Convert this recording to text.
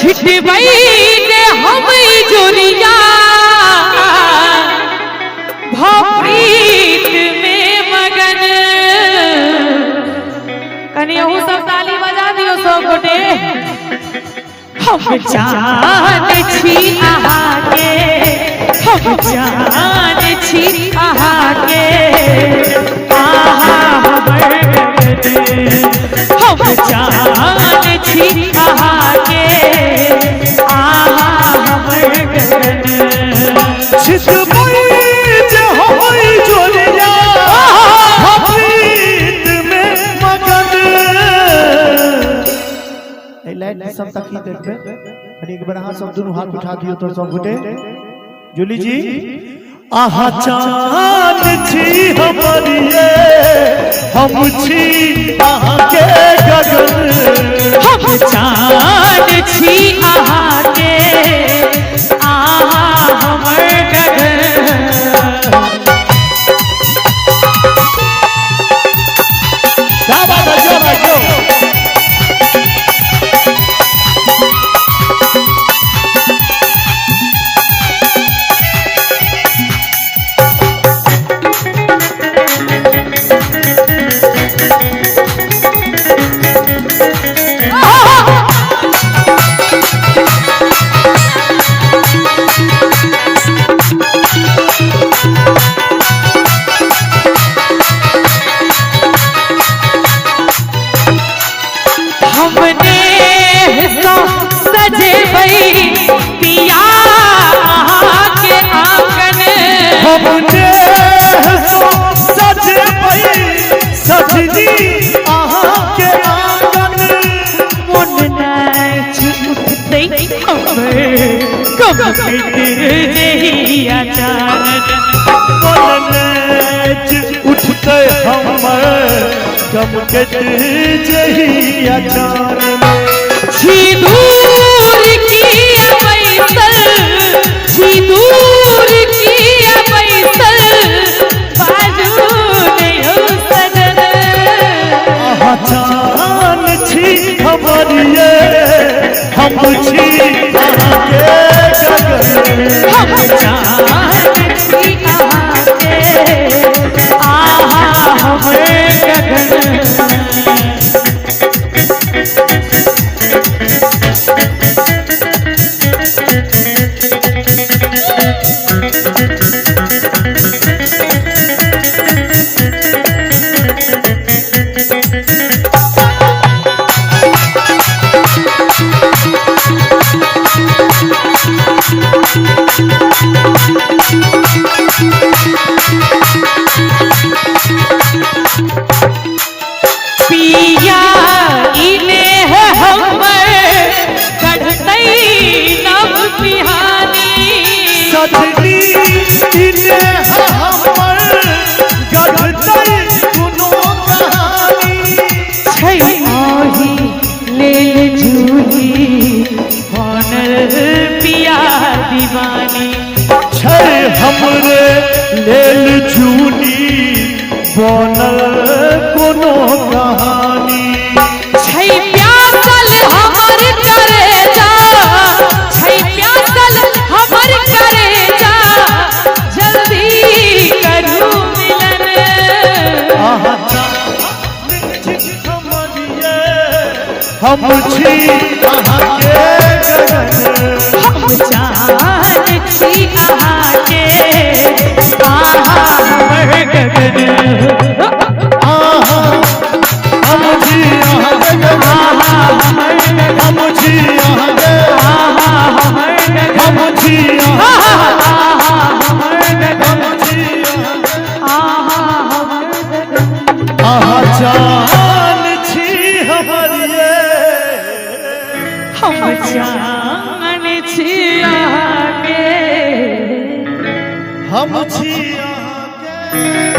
छिटबई ने हम जोरिया भप्रीत में मगन। कनियो सब ताली बजा दियो सब गोटे। हम जान छी आहा के, हम जान छी आहा के, आहा हमर गगन। हम जान छी आहा के, आहा हमर गगन। छिटबई जे होई जोरिया भप्रीत में मगन। ए लाइट सब तक ही देखबे कनी एक बार हाथ सब दोनों हाथ उठा दियो तो सब गोटे। जूली जी आहा चांद छी हमरिए हम छी आहा के गगन। हम चांद छी आहा के, आहा हमर गगन। क्या बात है जो बाजो। उठते हमर गमगट जही अचानक। छी दूर की बैसल, छी दूर की बैसल, बाजू नहीं सजन। आहा चान छी हमरिए हम छी आहा के गगन। हम चांद छी आहा के, आहा हमर गगन। हमरे लेल जूनी बनल कोनो कहानी। छै प्यासल हमर करेजा, छै प्यासल हमर करेजा, जल्दी करू मिलन। आहा हम छी आहा के गगन। हम चांद छी आहा के, आहा हमर गगन। आहा हम छी आहा के गगन। हम छी आहा के, आहा हमर गगन। हम छी आहा आहा हमर गगन, हम छी आहा हमर गगन। आहा जान छी हमरिए हम जान छी आहा के, हम छी आहा के।